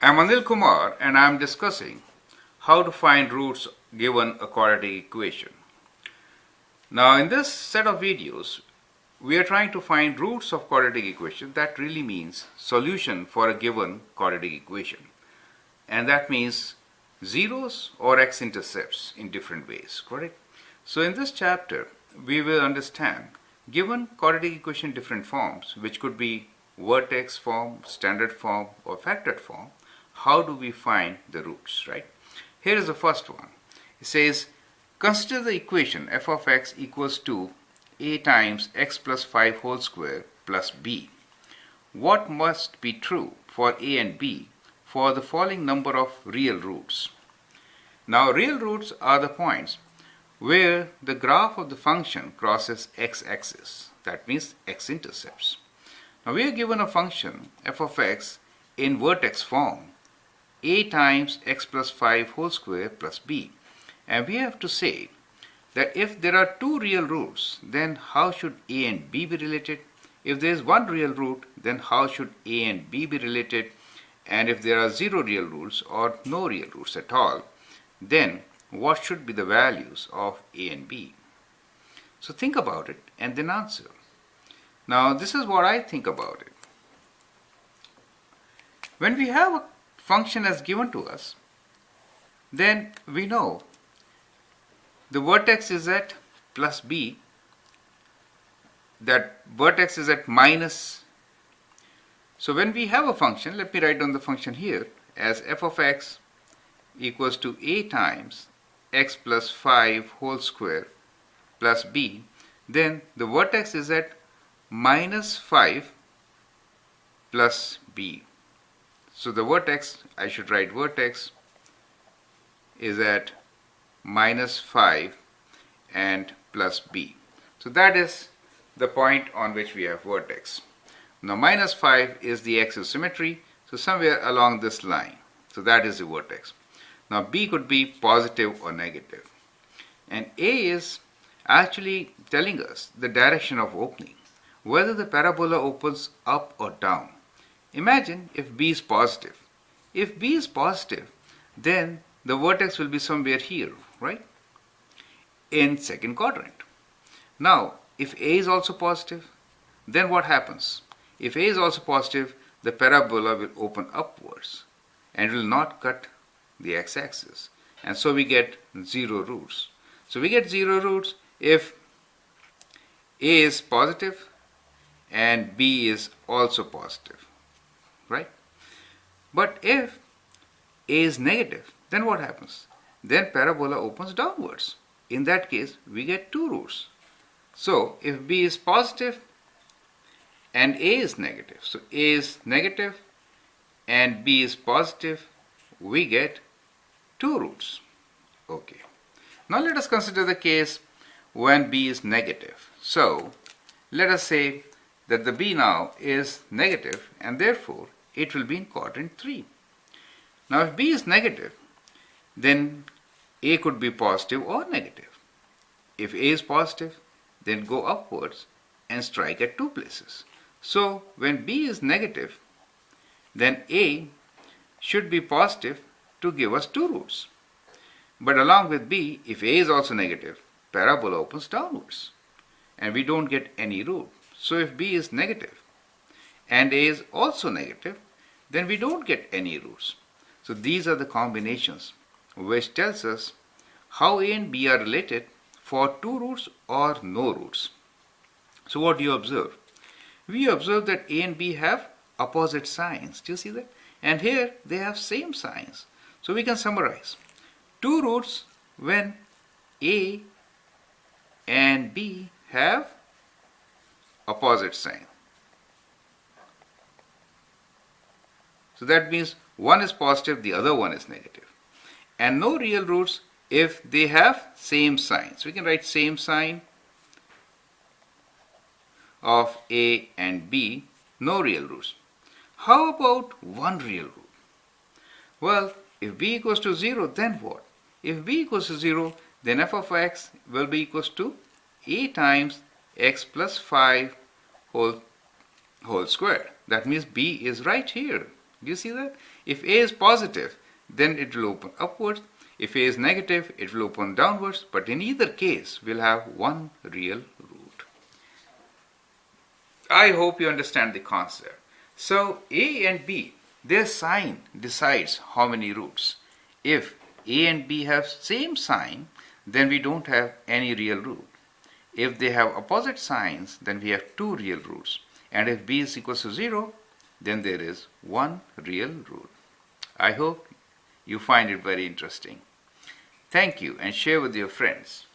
I'm Anil Kumar and I'm discussing how to find roots given a quadratic equation. Now in this set of videos, we are trying to find roots of quadratic equation. That really means solution for a given quadratic equation. And that means zeros or x-intercepts in different ways, correct? So in this chapter, we will understand given quadratic equation different forms, which could be vertex form, standard form or factored form, how do we find the roots, right? Here is the first one. It says, consider the equation f of x equals to a times x plus 5 whole square plus b. What must be true for a and b for the following number of real roots? Now, real roots are the points where the graph of the function crosses x-axis. That means x-intercepts. Now, we are given a function f of x in vertex form, a times x plus 5 whole square plus b. And we have to say that if there are two real roots, then how should a and b be related? If there is one real root, then how should a and b be related? And if there are zero real roots or no real roots at all, then what should be the values of a and b? So think about it and then answer. Now this is what I think about it. When we have a function as given to us, then we know the vertex is at plus b, that vertex is at minus. So when we have a function, let me write down the function here as f of x equals to a times x plus 5 whole square plus b, then the vertex is at minus 5 plus b. So the vertex, I should write vertex is at minus 5 and plus b. So that is the point on which we have vertex. Now minus 5 is the axis symmetry, so somewhere along this line. So that is the vertex. Now b could be positive or negative. And a is actually telling us the direction of opening, whether the parabola opens up or down. Imagine if b is positive. If b is positive, then the vertex will be somewhere here, right? In second quadrant. Now, if a is also positive, then what happens? If a is also positive, the parabola will open upwards and will not cut the x-axis. And so we get zero roots. So we get zero roots if a is positive and b is also positive, right? But if a is negative, then what happens? Then parabola opens downwards. In that case, we get two roots. So if b is positive and a is negative, so a is negative and b is positive, we get two roots. Okay. Now let us consider the case when b is negative. So let us say that the b now is negative and therefore it will be in quadrant 3. Now if b is negative, then a could be positive or negative. If a is positive, then go upwards and strike at two places. So when b is negative, then a should be positive to give us two roots. But along with b, if a is also negative, parabola opens downwards and we don't get any root. So if b is negative and a is also negative, then we don't get any roots. So these are the combinations which tells us how a and b are related for two roots or no roots. So what do you observe? We observe that a and b have opposite signs. Do you see that? And here they have same signs. So we can summarize. Two roots when a and b have opposite sign. So that means one is positive, the other one is negative. And no real roots if they have same sign. So we can write same sign of a and b, no real roots. How about one real root? Well, if b equals to 0, then what? If b equals to 0, then f of x will be equals to a times x plus 5 whole square. That means b is right here. Do you see that? If a is positive, then it will open upwards. If a is negative, it will open downwards. But in either case, we'll have one real root. I hope you understand the concept. So a and b, their sign decides how many roots. If a and b have same sign, then we don't have any real root. If they have opposite signs, then we have two real roots. And if b is equal to 0, then there is one real root. I hope you find it very interesting. Thank you, and share with your friends.